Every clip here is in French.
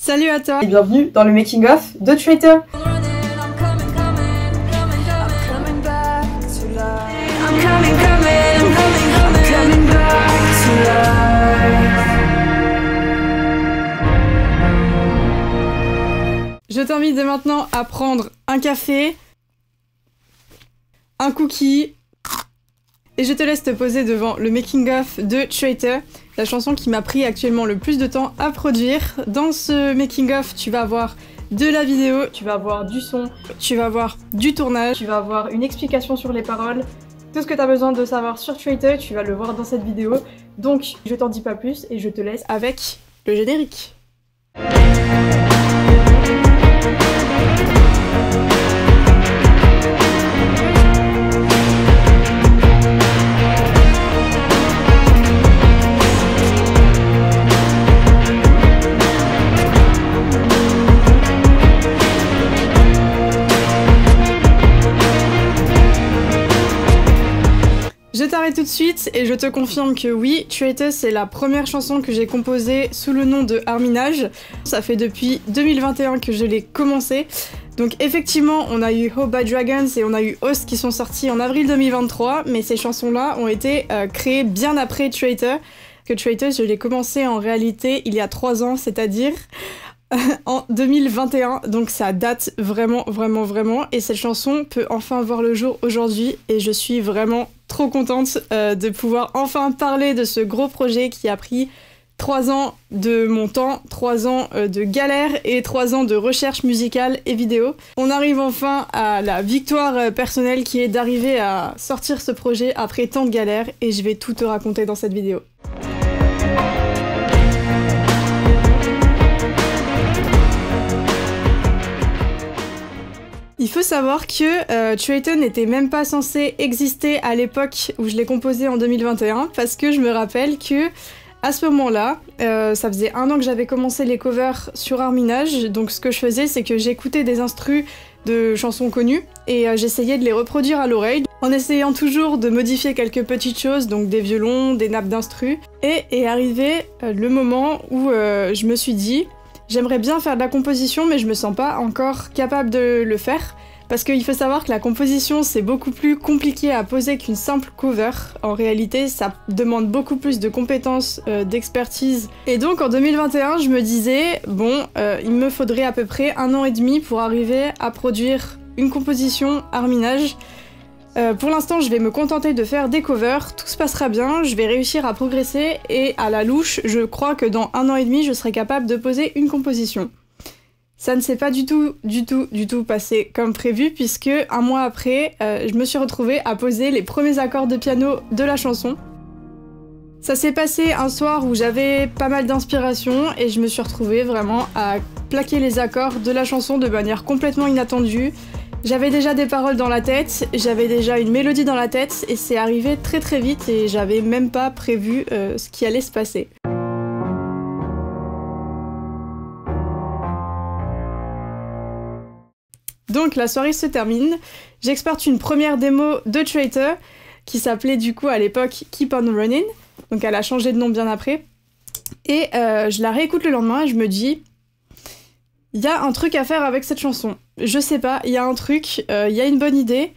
Salut à toi et bienvenue dans le making of de Traitor. Je t'invite dès maintenant à prendre un café, un cookie, et je te laisse te poser devant le making-of de Traitor, la chanson qui m'a pris actuellement le plus de temps à produire. Dans ce making-of, tu vas avoir de la vidéo, tu vas avoir du son, tu vas avoir du tournage, tu vas avoir une explication sur les paroles. Tout ce que tu as besoin de savoir sur Traitor, tu vas le voir dans cette vidéo. Donc, je t'en dis pas plus et je te laisse avec le générique. Je t'arrête tout de suite et je te confirme que oui, Traitor c'est la première chanson que j'ai composée sous le nom de Arminage. Ça fait depuis 2021 que je l'ai commencé. Donc effectivement, on a eu Hope by Dragons et on a eu Host qui sont sortis en avril 2023, mais ces chansons-là ont été créées bien après Traitor. Que Traitor, je l'ai commencé en réalité il y a 3 ans, c'est-à-dire en 2021, donc ça date vraiment. Et cette chanson peut enfin voir le jour aujourd'hui et je suis vraiment trop contente de pouvoir enfin parler de ce gros projet qui a pris 3 ans de mon temps, 3 ans de galère et 3 ans de recherche musicale et vidéo. On arrive enfin à la victoire personnelle qui est d'arriver à sortir ce projet après tant de galères et je vais tout te raconter dans cette vidéo. Il faut savoir que Traitor n'était même pas censé exister à l'époque où je l'ai composé en 2021 parce que je me rappelle que à ce moment-là, ça faisait 1 an que j'avais commencé les covers sur Arminage, donc ce que je faisais c'est que j'écoutais des instrus de chansons connues et j'essayais de les reproduire à l'oreille en essayant toujours de modifier quelques petites choses, donc des violons, des nappes d'instrus, et est arrivé le moment où je me suis dit j'aimerais bien faire de la composition mais je me sens pas encore capable de le faire parce qu'il faut savoir que la composition c'est beaucoup plus compliqué à poser qu'une simple cover. En réalité ça demande beaucoup plus de compétences, d'expertise. Et donc en 2021 je me disais bon il me faudrait à peu près 1 an et demi pour arriver à produire une composition Arminage. Pour l'instant, je vais me contenter de faire des covers, tout se passera bien, je vais réussir à progresser et à la louche, je crois que dans 1 an et demi, je serai capable de poser une composition. Ça ne s'est pas du tout passé comme prévu puisque 1 mois après, je me suis retrouvée à poser les premiers accords de piano de la chanson. Ça s'est passé un soir où j'avais pas mal d'inspiration et je me suis retrouvée vraiment à plaquer les accords de la chanson de manière complètement inattendue. J'avais déjà des paroles dans la tête, j'avais déjà une mélodie dans la tête et c'est arrivé très vite et j'avais même pas prévu ce qui allait se passer. Donc la soirée se termine, j'exporte une première démo de Traitor qui s'appelait du coup à l'époque Keep on Running, donc elle a changé de nom bien après, et je la réécoute le lendemain et je me dis il y a un truc à faire avec cette chanson. Je sais pas, il y a un truc, il y a une bonne idée.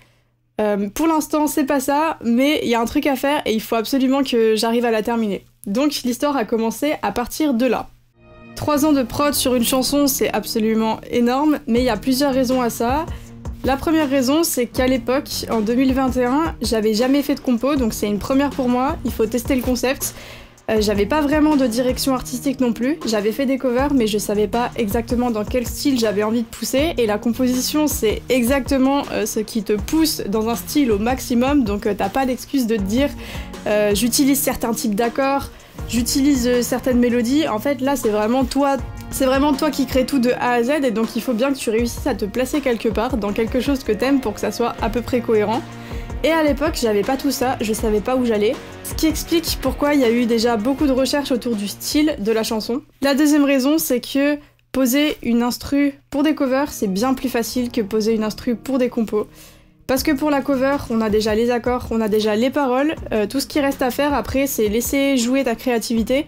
Pour l'instant, c'est pas ça, mais il y a un truc à faire et il faut absolument que j'arrive à la terminer. Donc l'histoire a commencé à partir de là. 3 ans de prod sur une chanson, c'est absolument énorme, mais il y a plusieurs raisons à ça. La première raison, c'est qu'à l'époque, en 2021, j'avais jamais fait de compo, donc c'est une première pour moi, il faut tester le concept. J'avais pas vraiment de direction artistique non plus, j'avais fait des covers mais je savais pas exactement dans quel style j'avais envie de pousser et la composition c'est exactement ce qui te pousse dans un style au maximum, donc t'as pas d'excuse de te dire j'utilise certains types d'accords, j'utilise certaines mélodies. En fait là c'est vraiment toi qui crée tout de A à Z et donc il faut bien que tu réussisses à te placer quelque part dans quelque chose que t'aimes pour que ça soit à peu près cohérent. Et à l'époque, j'avais pas tout ça, je savais pas où j'allais, ce qui explique pourquoi il y a eu déjà beaucoup de recherches autour du style de la chanson. La deuxième raison, c'est que poser une instru pour des covers, c'est bien plus facile que poser une instru pour des compos. Parce que pour la cover, on a déjà les accords, on a déjà les paroles, tout ce qui reste à faire après, c'est laisser jouer ta créativité.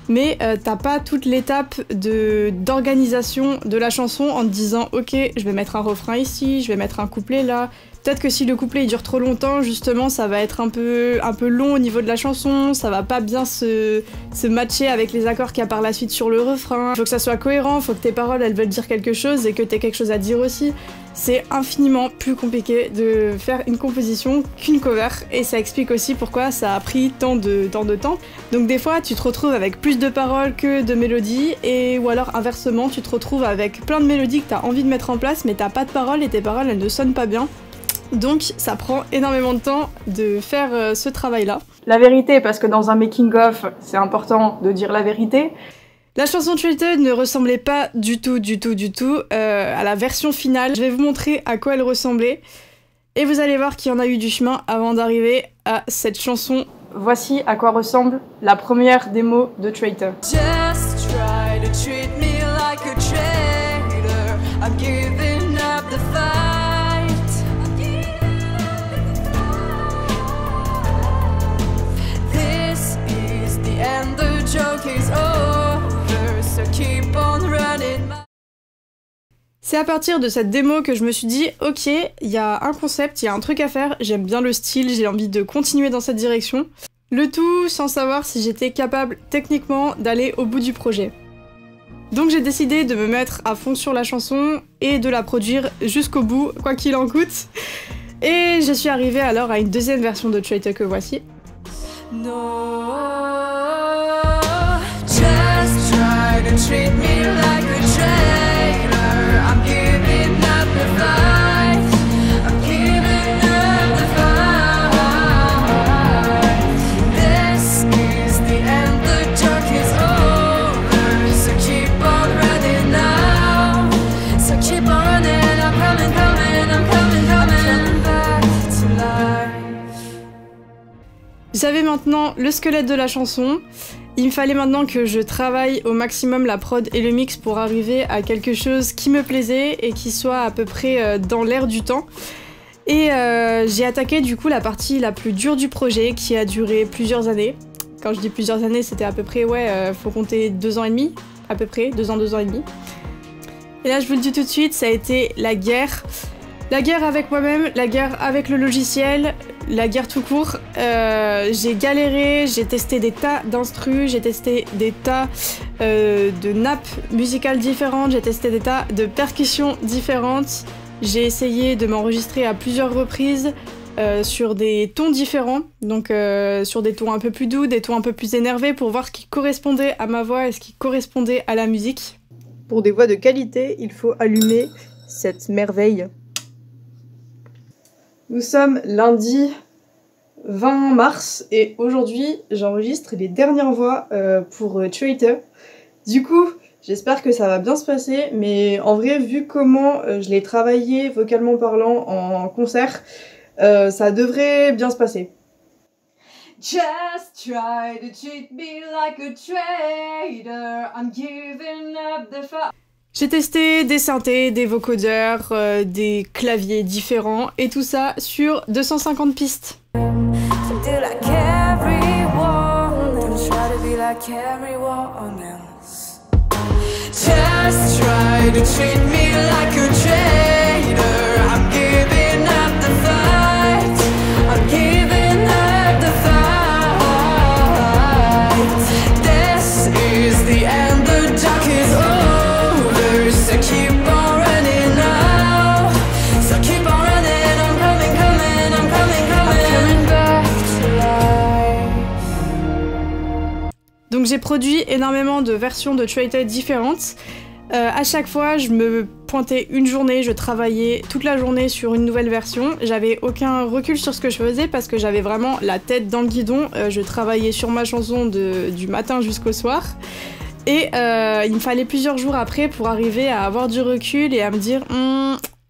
mais t'as pas toute l'étape d'organisation de la chanson en te disant ok, je vais mettre un refrain ici, je vais mettre un couplet là. Peut-être que si le couplet il dure trop longtemps, justement, ça va être un peu long au niveau de la chanson, ça va pas bien se matcher avec les accords qu'il y a par la suite sur le refrain. Faut que ça soit cohérent, faut que tes paroles elles veulent dire quelque chose et que t'aies quelque chose à dire aussi. C'est infiniment plus compliqué de faire une composition qu'une cover, et ça explique aussi pourquoi ça a pris tant de temps. Donc des fois, tu te retrouves avec plus de paroles que de mélodies, ou alors inversement, tu te retrouves avec plein de mélodies que t'as envie de mettre en place, mais t'as pas de paroles et tes paroles elles ne sonnent pas bien. Donc ça prend énormément de temps de faire ce travail-là. La vérité, parce que dans un making-of, c'est important de dire la vérité. La chanson Treated ne ressemblait pas du tout à la version finale. Je vais vous montrer à quoi elle ressemblait. Et vous allez voir qu'il y en a eu du chemin avant d'arriver à cette chanson. Voici à quoi ressemble la première démo de Traitor. Just try to treat me like a traitor. I'm giving up the fight. This is the end, the joke is over, so keep on running. C'est à partir de cette démo que je me suis dit ok, il y a un concept, il y a un truc à faire, j'aime bien le style, j'ai envie de continuer dans cette direction. Le tout sans savoir si j'étais capable techniquement d'aller au bout du projet. Donc j'ai décidé de me mettre à fond sur la chanson et de la produire jusqu'au bout, quoi qu'il en coûte. Et je suis arrivée alors à une deuxième version de Traitor que voici. No, just try to treat me like a traitor. I'm giving up the fight. I'm giving up the fight. This is the end, the joke is over. So keep on running now. So keep on running. I'm coming, I'm coming back to life. J'avais maintenant le squelette de la chanson, il me fallait maintenant que je travaille au maximum la prod et le mix pour arriver à quelque chose qui me plaisait et qui soit à peu près dans l'air du temps. Et j'ai attaqué du coup la partie la plus dure du projet qui a duré plusieurs années. Quand je dis plusieurs années, c'était à peu près, faut compter 2 ans et demi, à peu près, 2 ans et demi. Et là je vous le dis tout de suite, ça a été la guerre. La guerre avec moi-même, la guerre avec le logiciel, la guerre tout court. J'ai galéré, j'ai testé des tas d'instrus, j'ai testé des tas de nappes musicales différentes, j'ai testé des tas de percussions différentes. J'ai essayé de m'enregistrer à plusieurs reprises sur des tons différents, donc sur des tons un peu plus doux, des tons un peu plus énervés pour voir ce qui correspondait à ma voix et ce qui correspondait à la musique. Pour des voix de qualité, il faut allumer cette merveille. Nous sommes lundi 20 mars et aujourd'hui j'enregistre les dernières voix pour Traitor. Du coup, j'espère que ça va bien se passer, mais en vrai, vu comment je l'ai travaillé vocalement parlant en concert, ça devrait bien se passer. Just try to treat me like a traitor. I'm giving up the fight. J'ai testé des synthés, des vocodeurs, des claviers différents et tout ça sur 250 pistes. Just try to treat me like a traitor. I'm giving up the fight. I'm giving up the fight. This is the end, the dark is over. So keep on running now. So keep on running. I'm coming back to life. Donc j'ai produit énormément de versions de Traitor différentes. À chaque fois, je me pointais une journée, je travaillais toute la journée sur une nouvelle version. J'avais aucun recul sur ce que je faisais parce que j'avais vraiment la tête dans le guidon. Je travaillais sur ma chanson du matin jusqu'au soir. Et il me fallait plusieurs jours après pour arriver à avoir du recul et à me dire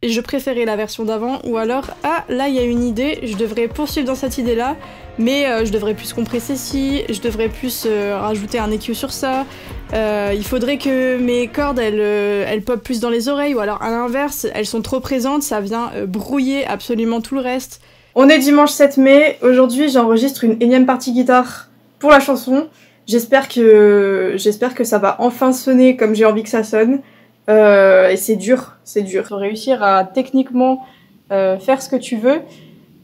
je préférais la version d'avant, ou alors là il y a une idée, je devrais poursuivre dans cette idée-là, mais je devrais plus compresser ci, je devrais plus rajouter un EQ sur ça. Il faudrait que mes cordes elles pop plus dans les oreilles, ou alors à l'inverse, elles sont trop présentes, ça vient brouiller absolument tout le reste. On est dimanche 7 mai, aujourd'hui j'enregistre une énième partie guitare pour la chanson. J'espère que ça va enfin sonner comme j'ai envie que ça sonne. Et c'est dur. Faut réussir à techniquement faire ce que tu veux.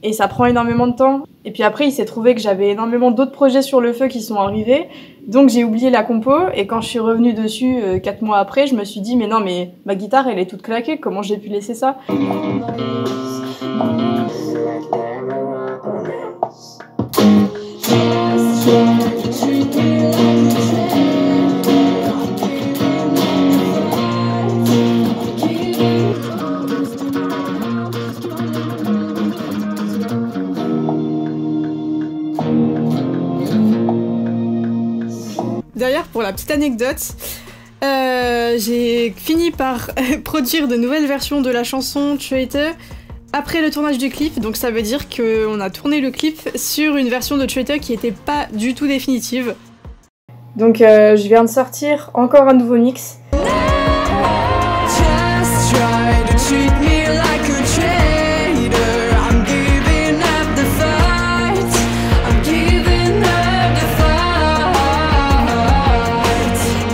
Et ça prend énormément de temps. Et puis après, il s'est trouvé que j'avais énormément d'autres projets sur le feu qui sont arrivés. Donc j'ai oublié la compo. Et quand je suis revenue dessus 4 mois après, je me suis dit, mais non, mais ma guitare, elle est toute claquée. Comment j'ai pu laisser ça ? D'ailleurs, pour la petite anecdote, j'ai fini par produire de nouvelles versions de la chanson Traitor après le tournage du clip, donc ça veut dire qu'on a tourné le clip sur une version de Traitor qui était pas du tout définitive. Donc je viens de sortir encore un nouveau mix. Just try to treat me like a traitor. I'm giving up the fight. I'm giving up the fight.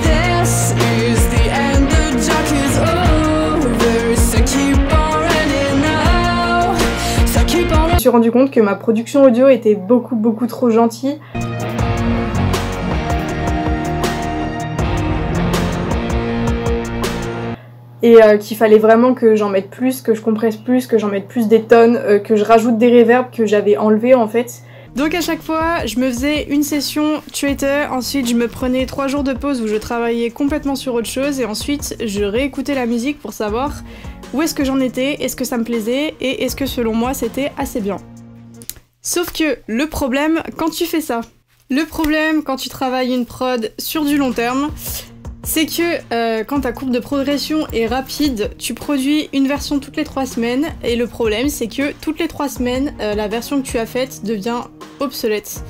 This is the end, the joke is over. So keep on running now. So keep on Je me suis rendu compte que ma production audio était beaucoup trop gentille. Et qu'il fallait vraiment que j'en mette plus, que je compresse plus, que j'en mette plus des tonnes, que je rajoute des reverbs que j'avais enlevés en fait. Donc à chaque fois, je me faisais une session Traitor, ensuite je me prenais 3 jours de pause où je travaillais complètement sur autre chose, et ensuite je réécoutais la musique pour savoir où est-ce que j'en étais, est-ce que ça me plaisait, et est-ce que selon moi c'était assez bien. Sauf que le problème quand tu fais ça, le problème quand tu travailles une prod sur du long terme, c'est que quand ta courbe de progression est rapide, tu produis une version toutes les 3 semaines, et le problème c'est que toutes les 3 semaines, la version que tu as faite devient obsolète.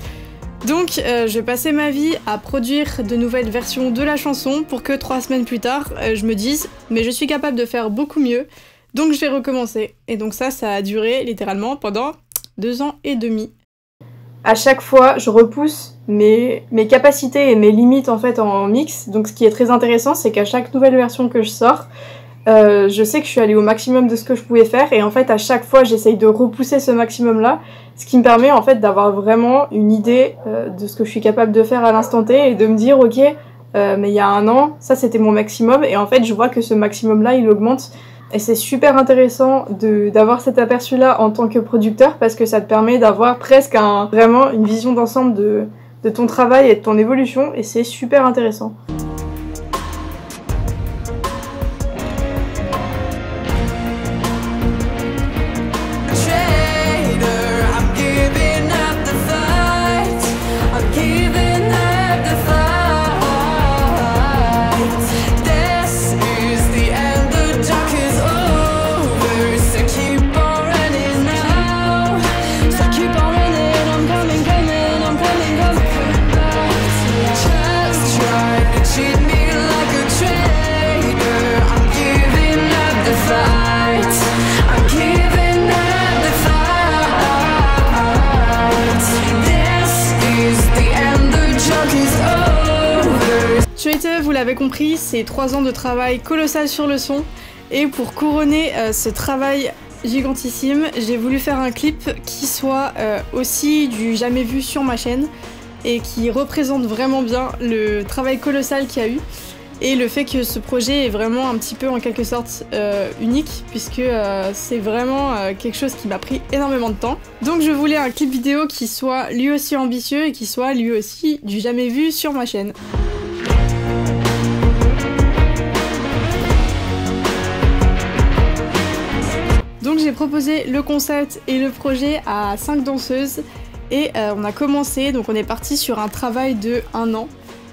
Donc je passais ma vie à produire de nouvelles versions de la chanson pour que 3 semaines plus tard, je me dise « mais je suis capable de faire beaucoup mieux, donc je vais recommencer ». Et donc ça a duré littéralement pendant 2 ans et demi. À chaque fois, je repousse mes capacités et mes limites en fait en mix. Donc ce qui est très intéressant, c'est qu'à chaque nouvelle version que je sors, je sais que je suis allée au maximum de ce que je pouvais faire, et en fait à chaque fois j'essaye de repousser ce maximum là, ce qui me permet en fait d'avoir vraiment une idée de ce que je suis capable de faire à l'instant T, et de me dire ok, mais il y a un an ça c'était mon maximum, et en fait je vois que ce maximum là il augmente. Et c'est super intéressant d'avoir cet aperçu là en tant que producteur, parce que ça te permet d'avoir presque vraiment une vision d'ensemble de ton travail et de ton évolution, et c'est super intéressant. Traitor, vous l'avez compris, c'est 3 ans de travail colossal sur le son, et pour couronner ce travail gigantissime, j'ai voulu faire un clip qui soit aussi du jamais vu sur ma chaîne, et qui représente vraiment bien le travail colossal qu'il y a eu, et le fait que ce projet est vraiment un petit peu en quelque sorte unique, puisque c'est vraiment quelque chose qui m'a pris énormément de temps. Donc je voulais un clip vidéo qui soit lui aussi ambitieux, et qui soit lui aussi du jamais vu sur ma chaîne. Donc j'ai proposé le concept et le projet à 5 danseuses, et on a commencé, donc on est parti sur un travail de 1 an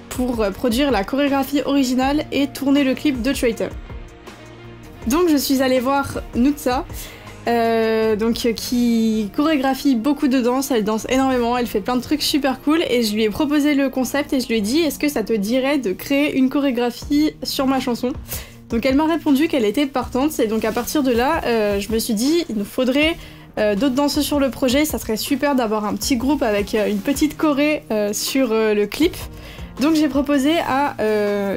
pour produire la chorégraphie originale et tourner le clip de Traitor. Donc je suis allée voir Nutsa, qui chorégraphie beaucoup de danse, elle danse énormément, elle fait plein de trucs super cool, et je lui ai proposé le concept et je lui ai dit est-ce que ça te dirait de créer une chorégraphie sur ma chanson ? Donc elle m'a répondu qu'elle était partante, et donc à partir de là, je me suis dit il nous faudrait d'autres danseuses sur le projet, ça serait super d'avoir un petit groupe avec une petite choré sur le clip. Donc j'ai proposé à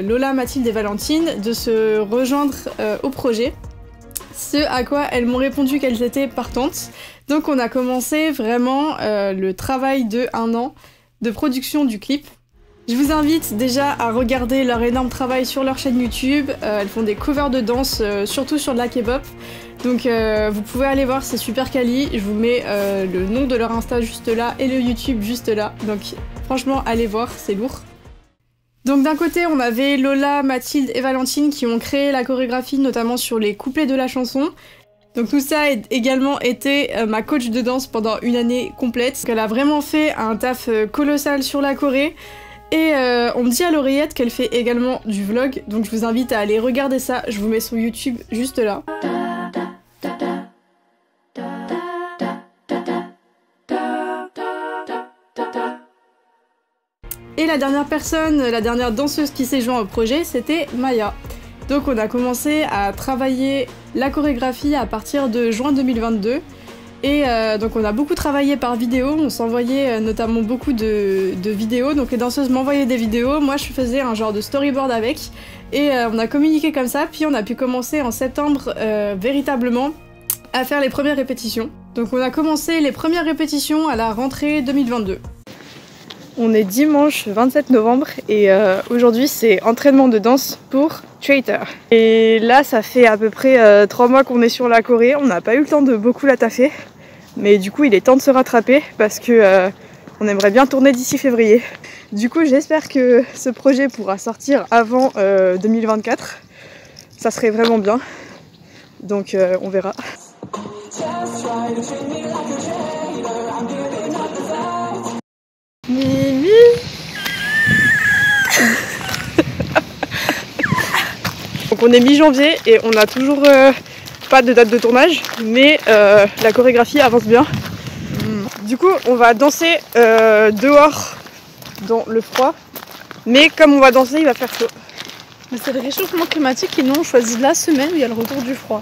Lola, Mathilde et Valentine de se rejoindre au projet. Ce à quoi elles m'ont répondu qu'elles étaient partantes. Donc on a commencé vraiment le travail de 1 an de production du clip. Je vous invite déjà à regarder leur énorme travail sur leur chaîne YouTube. Elles font des covers de danse, surtout sur de la K-pop. Donc vous pouvez aller voir, c'est super quali. Je vous mets le nom de leur Insta juste là et le YouTube juste là. Donc franchement, allez voir, c'est lourd. Donc d'un côté, on avait Lola, Mathilde et Valentine qui ont créé la chorégraphie, notamment sur les couplets de la chanson. Donc tout ça a également été ma coach de danse pendant 1 année complète. Donc elle a vraiment fait un taf colossal sur la choré. Et on me dit à l'oreillette qu'elle fait également du vlog. Donc je vous invite à aller regarder ça. Je vous mets son YouTube juste là. Et la dernière personne, la dernière danseuse qui s'est jointe au projet, c'était Maya. Donc on a commencé à travailler la chorégraphie à partir de juin 2022. Et donc on a beaucoup travaillé par vidéo, on s'envoyait notamment beaucoup de vidéos. Donc les danseuses m'envoyaient des vidéos, moi je faisais un genre de storyboard avec. Et on a communiqué comme ça, puis on a pu commencer en septembre véritablement à faire les premières répétitions. Donc on a commencé les premières répétitions à la rentrée 2022. On est dimanche 27 novembre et aujourd'hui c'est entraînement de danse pour Traitor. Et là ça fait à peu près 3 mois qu'on est sur la choré, on n'a pas eu le temps de beaucoup la taffer. Mais du coup il est temps de se rattraper parce que on aimerait bien tourner d'ici février. Du coup j'espère que ce projet pourra sortir avant 2024. Ça serait vraiment bien. Donc on verra. Mimi. Donc on est mi-janvier et on n'a toujours pas de date de tournage, mais la chorégraphie avance bien. Du coup on va danser dehors dans le froid, mais comme on va danser il va faire chaud. Mais c'est le réchauffement climatique et nous on choisit la semaine où il y a le retour du froid.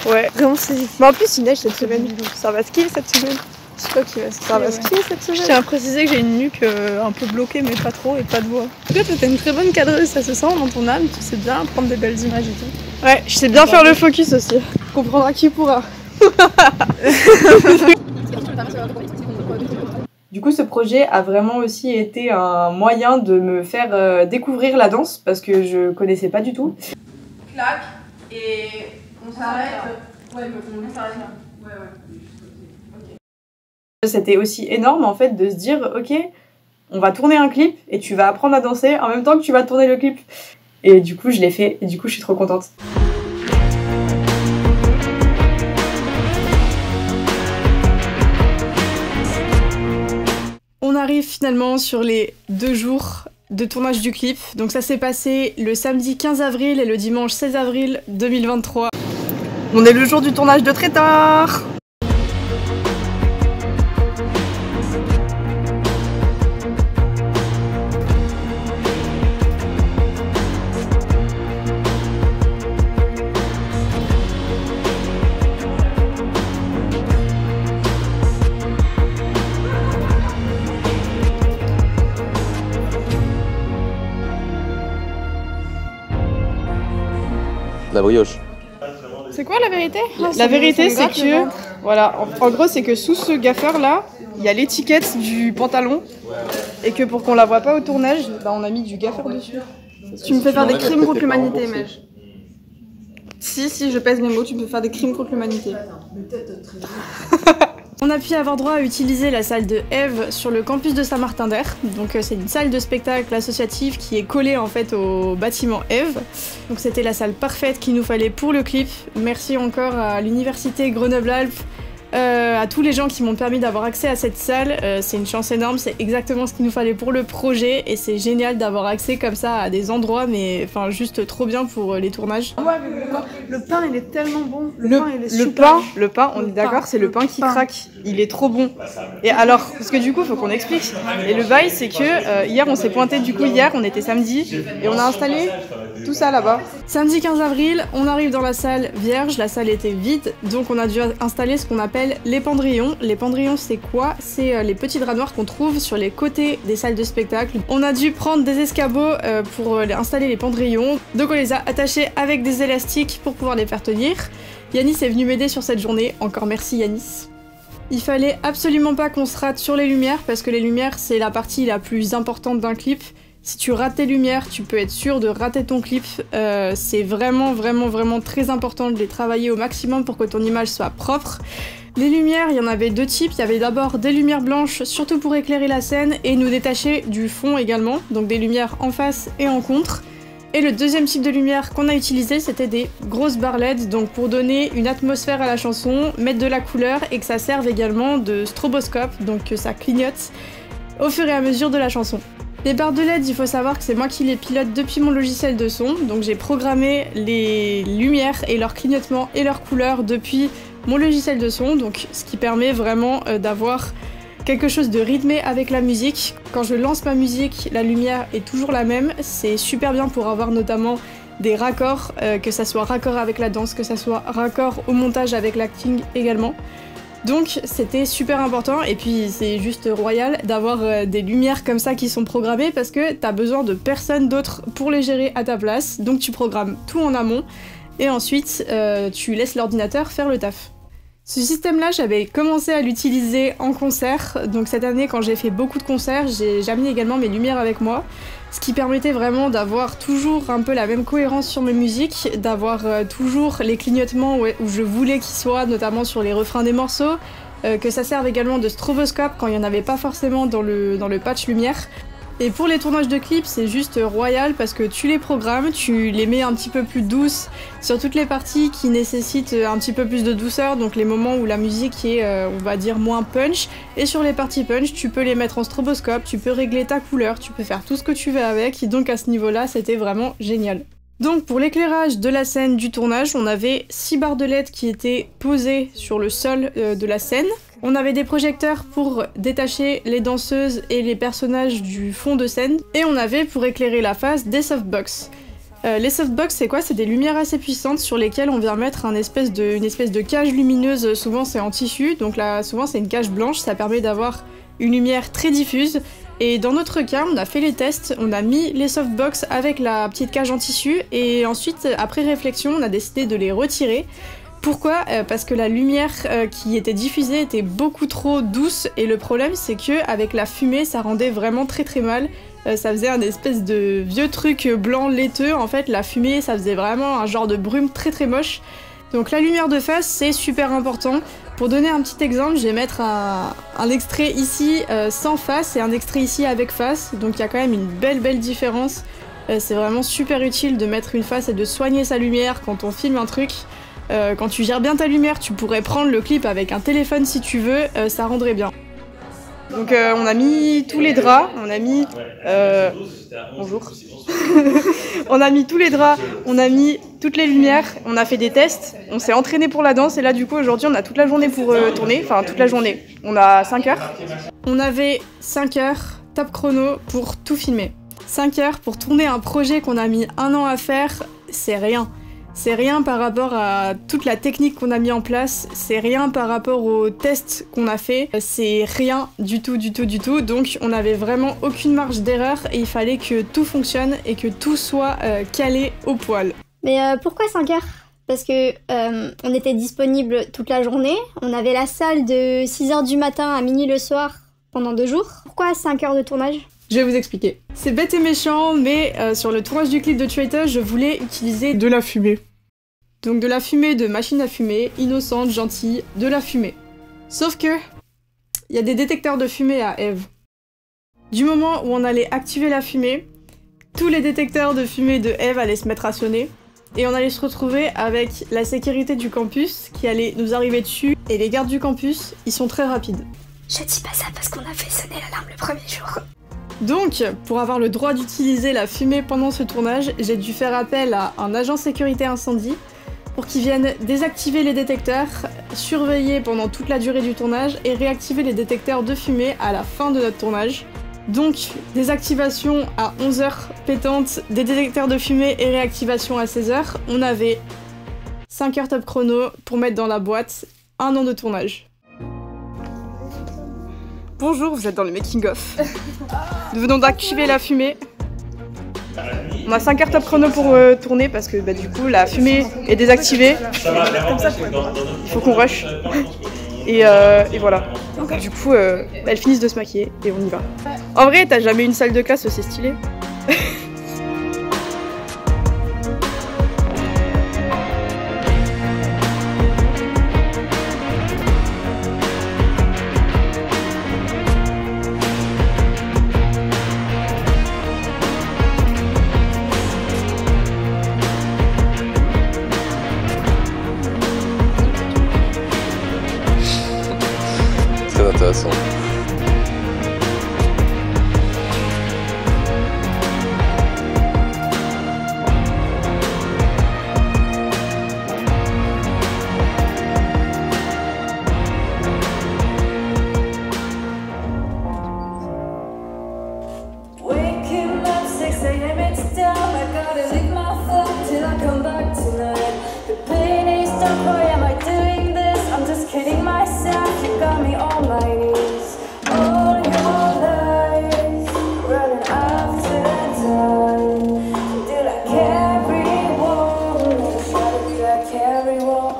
Ouais. Vraiment c'est... Mais en plus il neige cette semaine, ça va skier cette semaine. C'est toi qui vas skier. Ça va skier cette semaine. Je tiens à préciser que j'ai une nuque un peu bloquée mais pas trop et pas de voix. En tout cas toi t'es une très bonne cadreuse, ça se sent dans ton âme, tu sais bien prendre des belles images et tout. Ouais, je sais bien faire le focus aussi. Comprendra qui pourra. Du coup, ce projet a vraiment aussi été un moyen de me faire découvrir la danse parce que je connaissais pas du tout. Clac, et on s'arrête. Ouais, on s'arrête là. Ouais. Okay. C'était aussi énorme en fait de se dire, ok, on va tourner un clip et tu vas apprendre à danser en même temps que tu vas tourner le clip. Et du coup, je l'ai fait et du coup, je suis trop contente. On arrive finalement sur les 2 jours de tournage du clip. Donc ça s'est passé le samedi 15 avril et le dimanche 16 avril 2023. On est le jour du tournage de Traitor. La brioche. C'est quoi la vérité? La vérité c'est que, voilà, en gros c'est que sous ce gaffeur là, il y a l'étiquette du pantalon et que pour qu'on la voit pas au tournage, bah on a mis du gaffeur dessus. Tu me fais faire des crimes contre l'humanité, mec. Si je pèse mes mots, tu me fais faire des crimes contre l'humanité. On a pu avoir droit à utiliser la salle de Eve sur le campus de Saint-Martin-d'Air. Donc c'est une salle de spectacle associative qui est collée en fait au bâtiment Eve. Donc c'était la salle parfaite qu'il nous fallait pour le clip. Merci encore à l'université Grenoble-Alpes, à tous les gens qui m'ont permis d'avoir accès à cette salle. C'est une chance énorme, c'est exactement ce qu'il nous fallait pour le projet et c'est génial d'avoir accès comme ça à des endroits, mais enfin juste trop bien pour les tournages. Ouais, le pain il est tellement bon. Le pain il est super. Le pain, on est d'accord, c'est le pain qui craque. Il est trop bon. Et alors, parce que du coup, faut qu'on explique. Et le bail, c'est que hier, on s'est pointé, du coup, hier, on était samedi, et on a installé tout ça là-bas. Samedi 15 avril, on arrive dans la salle vierge, la salle était vide, donc on a dû installer ce qu'on appelle les pendrillons. Les pendrillons, c'est quoi? C'est les petits draps noirs qu'on trouve sur les côtés des salles de spectacle. On a dû prendre des escabeaux pour installer les pendrillons, donc on les a attachés avec des élastiques pour pouvoir les faire tenir. Yanis est venu m'aider sur cette journée, encore merci Yanis. Il fallait absolument pas qu'on se rate sur les lumières, parce que les lumières, c'est la partie la plus importante d'un clip. Si tu rates tes lumières, tu peux être sûr de rater ton clip. C'est vraiment très important de les travailler au maximum pour que ton image soit propre. Les lumières, il y en avait deux types. Il y avait d'abord des lumières blanches, surtout pour éclairer la scène, et nous détacher du fond également, donc des lumières en face et en contre. Et le deuxième type de lumière qu'on a utilisé, c'était des grosses barres LED, donc pour donner une atmosphère à la chanson, mettre de la couleur et que ça serve également de stroboscope, donc que ça clignote au fur et à mesure de la chanson. Les barres de LED, il faut savoir que c'est moi qui les pilote depuis mon logiciel de son, donc j'ai programmé les lumières et leur clignotement et leur couleur depuis mon logiciel de son, donc ce qui permet vraiment d'avoir quelque chose de rythmé avec la musique. Quand je lance ma musique, la lumière est toujours la même, c'est super bien pour avoir notamment des raccords, que ça soit raccord avec la danse, que ça soit raccord au montage avec l'acting également. Donc c'était super important et puis c'est juste royal d'avoir des lumières comme ça qui sont programmées parce que t'as besoin de personne d'autre pour les gérer à ta place, donc tu programmes tout en amont et ensuite tu laisses l'ordinateur faire le taf. Ce système-là, j'avais commencé à l'utiliser en concert, donc cette année quand j'ai fait beaucoup de concerts, j'ai amené également mes lumières avec moi, ce qui permettait vraiment d'avoir toujours un peu la même cohérence sur mes musiques, d'avoir toujours les clignotements où je voulais qu'ils soient, notamment sur les refrains des morceaux, que ça serve également de stroboscope quand il n'y en avait pas forcément dans le patch lumière. Et pour les tournages de clips, c'est juste royal parce que tu les programmes, tu les mets un petit peu plus douces sur toutes les parties qui nécessitent un petit peu plus de douceur, donc les moments où la musique est, on va dire, moins punch. Et sur les parties punch, tu peux les mettre en stroboscope, tu peux régler ta couleur, tu peux faire tout ce que tu veux avec, et donc à ce niveau-là, c'était vraiment génial. Donc pour l'éclairage de la scène du tournage, on avait 6 barres de LED qui étaient posées sur le sol de la scène. On avait des projecteurs pour détacher les danseuses et les personnages du fond de scène. Et on avait pour éclairer la face des softbox. Les softbox, c'est quoi? C'est des lumières assez puissantes sur lesquelles on vient mettre une espèce de cage lumineuse. Souvent c'est en tissu, donc là souvent c'est une cage blanche, ça permet d'avoir une lumière très diffuse. Et dans notre cas, on a fait les tests, on a mis les softbox avec la petite cage en tissu et ensuite, après réflexion, on a décidé de les retirer. Pourquoi? Parce que la lumière qui était diffusée était beaucoup trop douce et le problème c'est que avec la fumée ça rendait vraiment très mal. Ça faisait un espèce de vieux truc blanc laiteux, en fait la fumée ça faisait vraiment un genre de brume très moche. Donc la lumière de face c'est super important. Pour donner un petit exemple, je vais mettre un extrait ici sans face et un extrait ici avec face, donc il y a quand même une belle différence. C'est vraiment super utile de mettre une face et de soigner sa lumière quand on filme un truc. Quand tu gères bien ta lumière, tu pourrais prendre le clip avec un téléphone si tu veux, ça rendrait bien. Donc on a mis tous les draps, on a mis... bonjour. On a mis tous les draps, on a mis toutes les lumières, on a fait des tests, on s'est entraîné pour la danse et là du coup aujourd'hui on a toute la journée pour tourner, enfin toute la journée, on a 5 heures. On avait 5 heures top chrono pour tout filmer. 5 heures pour tourner un projet qu'on a mis 1 an à faire, c'est rien. C'est rien par rapport à toute la technique qu'on a mis en place, c'est rien par rapport aux tests qu'on a fait, c'est rien du tout, donc on n'avait vraiment aucune marge d'erreur et il fallait que tout fonctionne et que tout soit calé au poil. Mais pourquoi 5 heures? Parce que on était disponible toute la journée, on avait la salle de 6h du matin à minuit le soir pendant 2 jours. Pourquoi 5 heures de tournage? Je vais vous expliquer. C'est bête et méchant, mais sur le tournage du clip de Traitor, je voulais utiliser de la fumée. Donc de la fumée de machine à fumer, innocente, gentille, de la fumée. Sauf que, il y a des détecteurs de fumée à Eve. Du moment où on allait activer la fumée, tous les détecteurs de fumée de Eve allaient se mettre à sonner, et on allait se retrouver avec la sécurité du campus qui allait nous arriver dessus, et les gardes du campus, ils sont très rapides. Je dis pas ça parce qu'on a fait sonner l'alarme le premier jour. Donc, pour avoir le droit d'utiliser la fumée pendant ce tournage, j'ai dû faire appel à un agent sécurité incendie pour qu'ils viennent désactiver les détecteurs, surveiller pendant toute la durée du tournage et réactiver les détecteurs de fumée à la fin de notre tournage. Donc, désactivation à 11h pétante, des détecteurs de fumée et réactivation à 16h. On avait 5 heures top chrono pour mettre dans la boîte 1 an de tournage. Bonjour, vous êtes dans le making of. Nous venons d'activer la fumée. On a 5 heures top chrono pour tourner parce que du coup la fumée est désactivée. Comme ça, il faut qu'on rush. Et voilà. Du coup, elles finissent de se maquiller et on y va. En vrai, t'as jamais une salle de classe aussi stylée. Très intéressant. Waking up 6 a.m. it's down. I gotta leave my flat till I come back tonight. The pain is done. Why am I doing this? I'm just kidding myself. You got me on my knees. All your lies, running after time. Did I carry one? Did I carry one?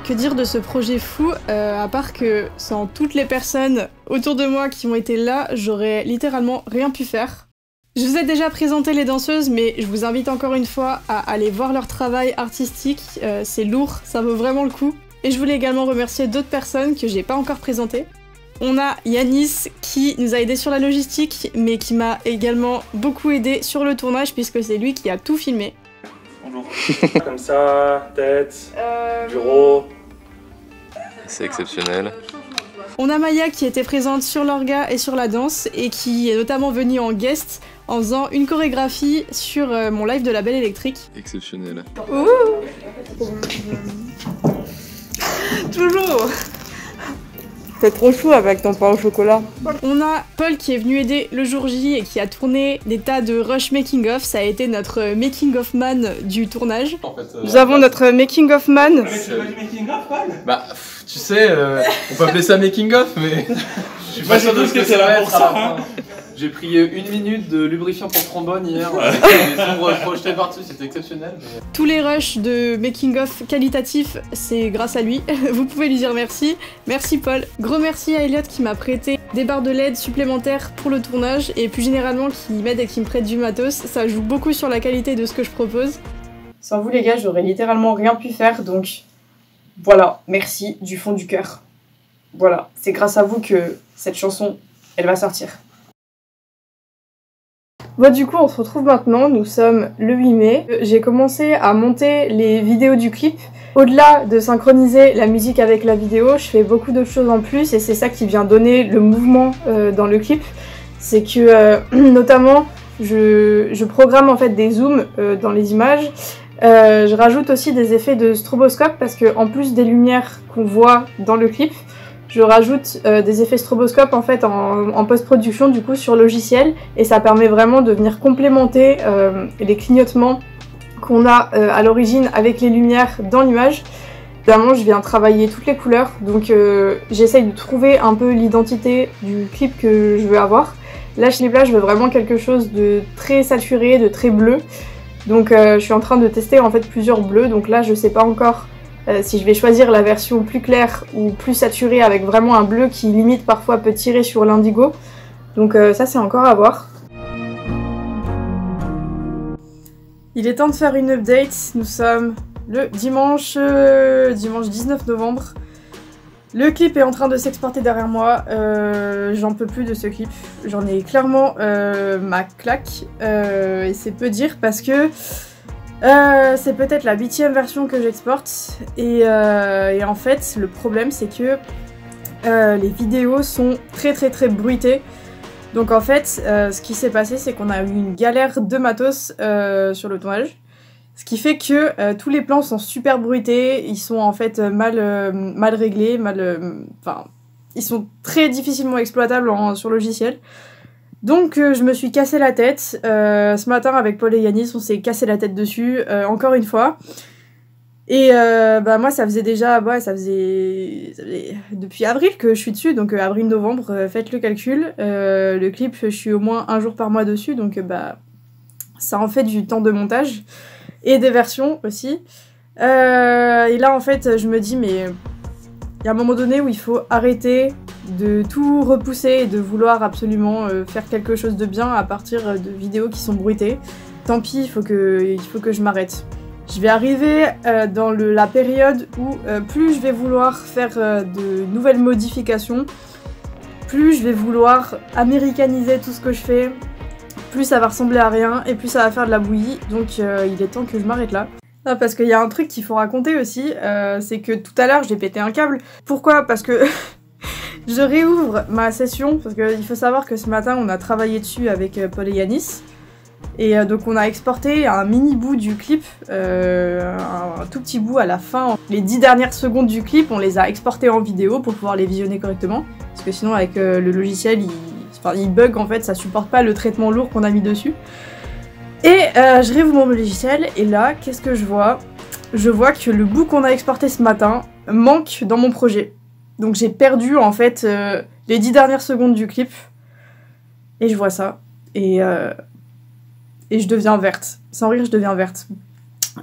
Que dire de ce projet fou, à part que sans toutes les personnes autour de moi qui ont été là, j'aurais littéralement rien pu faire. Je vous ai déjà présenté les danseuses, mais je vous invite encore une fois à aller voir leur travail artistique, c'est lourd, ça vaut vraiment le coup. Et je voulais également remercier d'autres personnes que j'ai pas encore présentées. On a Yanis qui nous a aidé sur la logistique, mais qui m'a également beaucoup aidé sur le tournage puisque c'est lui qui a tout filmé. Bonjour. Comme ça, tête, bureau. C'est exceptionnel. On a Maya qui était présente sur l'orga et sur la danse et qui est notamment venue en guest en faisant une chorégraphie sur mon live de la Belle Électrique. Exceptionnel. Toujours. C'est trop chou avec ton pain au chocolat. On a Paul qui est venu aider le jour J et qui a tourné des tas de rush making of. Ça a été notre making of man du tournage. Nous avons notre making of man. Bah, tu sais, on peut appeler ça making of, mais je suis pas sûr de ce que c'est là pour ça. Hein. J'ai pris 1 minute de lubrifiant pour trombone hier. Les ombres projetées par-dessus, c'était exceptionnel. Mais... Tous les rushs de making-of qualitatifs, c'est grâce à lui. Vous pouvez lui dire merci. Merci Paul. Gros merci à Elliot qui m'a prêté des barres de LED supplémentaires pour le tournage et plus généralement qui m'aide et qui me prête du matos. Ça joue beaucoup sur la qualité de ce que je propose. Sans vous les gars, j'aurais littéralement rien pu faire, donc voilà, merci du fond du cœur. Voilà, c'est grâce à vous que cette chanson, elle va sortir. Bon, du coup, on se retrouve maintenant, nous sommes le 8 mai. J'ai commencé à monter les vidéos du clip. Au-delà de synchroniser la musique avec la vidéo, je fais beaucoup d'autres choses en plus et c'est ça qui vient donner le mouvement dans le clip. C'est que, notamment, je programme en fait des zooms dans les images. Je rajoute aussi des effets de stroboscope parce que en plus des lumières qu'on voit dans le clip, je rajoute des effets stroboscope en fait en post-production du coup sur logiciel et ça permet vraiment de venir complémenter les clignotements qu'on a à l'origine avec les lumières dans l'image. Évidemment, je viens travailler toutes les couleurs, donc j'essaye de trouver un peu l'identité du clip que je veux avoir. Là, chez les plages, je veux vraiment quelque chose de très saturé, de très bleu. Donc je suis en train de tester en fait plusieurs bleus, donc là je sais pas encore si je vais choisir la version plus claire ou plus saturée avec vraiment un bleu qui limite parfois peut tirer sur l'indigo. Donc ça c'est encore à voir. Il est temps de faire une update, nous sommes le dimanche 19 novembre. Le clip est en train de s'exporter derrière moi, j'en peux plus de ce clip, j'en ai clairement ma claque et c'est peu dire parce que c'est peut-être la 8e version que j'exporte et en fait le problème c'est que les vidéos sont très bruitées. Donc en fait ce qui s'est passé c'est qu'on a eu une galère de matos sur le tournage. Ce qui fait que tous les plans sont super bruités, ils sont en fait mal réglés, enfin, ils sont très difficilement exploitables sur logiciel. Donc je me suis cassé la tête. Ce matin avec Paul et Yanis, on s'est cassé la tête dessus, encore une fois. Et moi ça faisait déjà, ça faisait depuis avril que je suis dessus, donc avril-novembre, faites le calcul. Le clip, je suis au moins 1 jour par mois dessus, donc ça en fait du temps de montage. Et des versions aussi. Et là, en fait, je me dis, mais il y a un moment donné où il faut arrêter de tout repousser et de vouloir absolument faire quelque chose de bien à partir de vidéos qui sont bruitées. Tant pis, il faut que je m'arrête. Je vais arriver dans la période où plus je vais vouloir faire de nouvelles modifications, plus je vais vouloir américaniser tout ce que je fais, plus ça va ressembler à rien et plus ça va faire de la bouillie, donc il est temps que je m'arrête là. Non, parce qu'il y a un truc qu'il faut raconter aussi, c'est que tout à l'heure j'ai pété un câble. Pourquoi ? Parce que je réouvre ma session, parce qu'il faut savoir que ce matin on a travaillé dessus avec Paul et Yanis, et donc on a exporté un mini bout du clip, un tout petit bout à la fin. Les 10 dernières secondes du clip, on les a exportées en vidéo pour pouvoir les visionner correctement, parce que sinon avec le logiciel il bug en fait, ça supporte pas le traitement lourd qu'on a mis dessus. Et je réouvre mon logiciel et là, qu'est-ce que je vois ? Je vois que le bout qu'on a exporté ce matin manque dans mon projet. Donc j'ai perdu en fait les 10 dernières secondes du clip. Et je vois ça. Et je deviens verte. Sans rire, je deviens verte.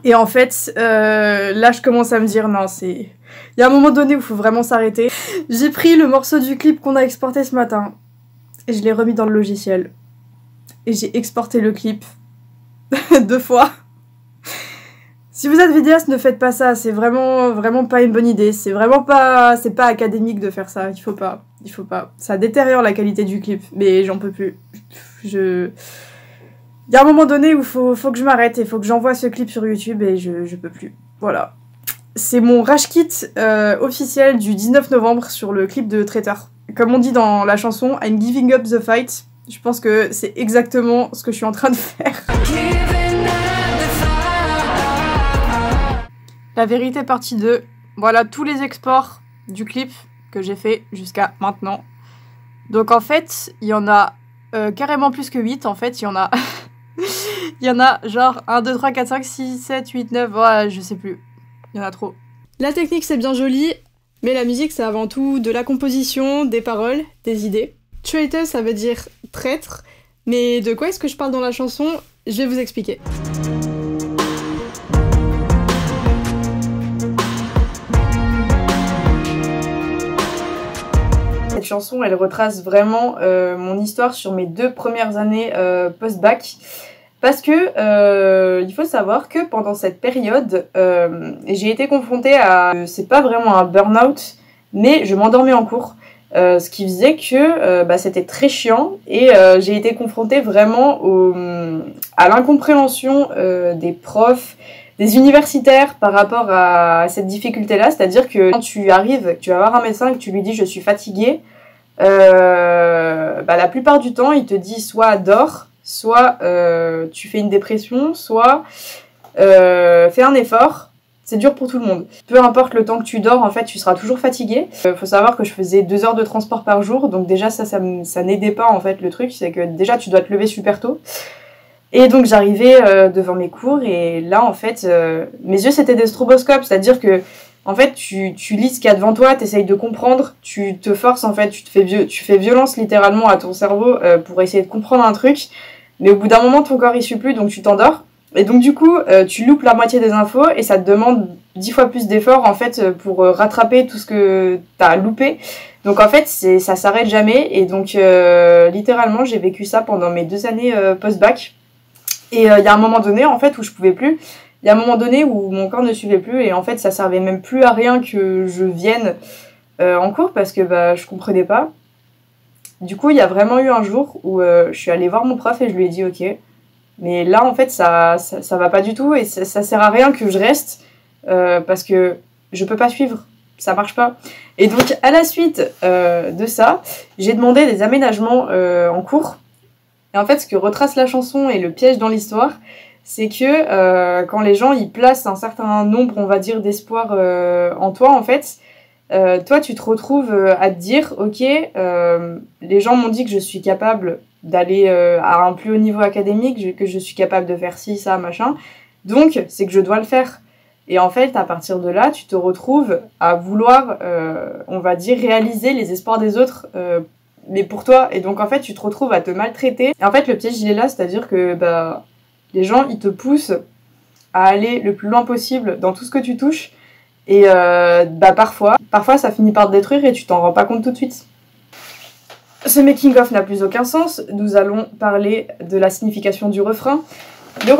Et en fait, là je commence à me dire non, il y a un moment donné où il faut vraiment s'arrêter. J'ai pris le morceau du clip qu'on a exporté ce matin. Et je l'ai remis dans le logiciel. Et j'ai exporté le clip 2 fois. Si vous êtes vidéaste, ne faites pas ça. C'est vraiment pas une bonne idée. C'est pas académique de faire ça. Il faut pas. Ça détériore la qualité du clip. Mais j'en peux plus. Il y a un moment donné où faut que je m'arrête. Il faut que j'envoie ce clip sur YouTube et je peux plus. Voilà. C'est mon rage kit officiel du 19 novembre sur le clip de Traiteur. Comme on dit dans la chanson, I'm giving up the fight. Je pense que c'est exactement ce que je suis en train de faire. La vérité partie 2. Voilà tous les exports du clip que j'ai fait jusqu'à maintenant. Donc en fait, il y en a carrément plus que 8. En fait, il y en a... il y en a genre 1, 2, 3, 4, 5, 6, 7, 8, 9... Ouais, je sais plus. Il y en a trop. La technique c'est bien joli, mais la musique c'est avant tout de la composition, des paroles, des idées. Traitor ça veut dire traître, mais de quoi est-ce que je parle dans la chanson ? Je vais vous expliquer. Cette chanson elle retrace vraiment mon histoire sur mes 2 premières années post-bac. Parce que il faut savoir que pendant cette période, j'ai été confrontée à... c'est pas vraiment un burn-out, mais je m'endormais en cours. Ce qui faisait que c'était très chiant et j'ai été confrontée vraiment à l'incompréhension des profs, des universitaires par rapport à cette difficulté-là. C'est-à-dire que quand tu arrives, tu vas voir un médecin et que tu lui dis « je suis fatiguée », la plupart du temps, il te dit soit « dors », soit tu fais une dépression, soit fais un effort. C'est dur pour tout le monde. Peu importe le temps que tu dors, en fait, tu seras toujours fatigué. Faut savoir que je faisais 2 heures de transport par jour, donc déjà ça n'aidait pas en fait le truc, c'est que déjà tu dois te lever super tôt. Et donc j'arrivais devant mes cours et là en fait mes yeux c'était des stroboscopes, c'est-à-dire que en fait tu lis ce qu'il y a devant toi, t'essayes de comprendre, tu te forces en fait, tu fais violence littéralement à ton cerveau pour essayer de comprendre un truc, mais au bout d'un moment ton corps il suit plus donc tu t'endors. Et donc du coup, tu loupes la moitié des infos et ça te demande 10 fois plus d'efforts en fait pour rattraper tout ce que t'as loupé. Donc en fait, ça s'arrête jamais et donc littéralement, j'ai vécu ça pendant mes 2 années post-bac. Et il y a un moment donné en fait où je pouvais plus. Il y a un moment donné où mon corps ne suivait plus et en fait, ça servait même plus à rien que je vienne en cours parce que je comprenais pas. Du coup, il y a vraiment eu un jour où je suis allée voir mon prof et je lui ai dit OK. Mais là, en fait, ça va pas du tout et ça sert à rien que je reste parce que je peux pas suivre, ça marche pas. Et donc, à la suite de ça, j'ai demandé des aménagements en cours. Et en fait, ce que retrace la chanson et le piège dans l'histoire, c'est que quand les gens ils placent un certain nombre, on va dire, d'espoir en toi, en fait, toi tu te retrouves à te dire, ok, les gens m'ont dit que je suis capable d'aller à un plus haut niveau académique, que je suis capable de faire ci, ça, machin, donc c'est que je dois le faire. Et en fait, à partir de là, tu te retrouves à vouloir, on va dire, réaliser les espoirs des autres, mais pour toi. Et donc, en fait, tu te retrouves à te maltraiter. Et en fait, le piège, il est là, c'est-à-dire que bah, les gens, ils te poussent à aller le plus loin possible dans tout ce que tu touches. Et bah, parfois, ça finit par te détruire et tu t'en rends pas compte tout de suite. Ce making-of n'a plus aucun sens. Nous allons parler de la signification du refrain. Le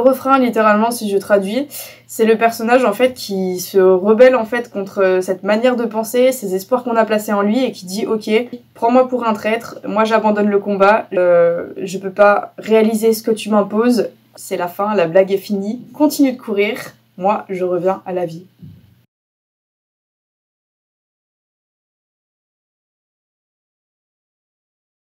refrain, littéralement, si je traduis, c'est le personnage en fait qui se rebelle en fait contre cette manière de penser, ces espoirs qu'on a placés en lui et qui dit ok, prends-moi pour un traître, moi j'abandonne le combat, je peux pas réaliser ce que tu m'imposes, c'est la fin, la blague est finie, continue de courir, moi je reviens à la vie.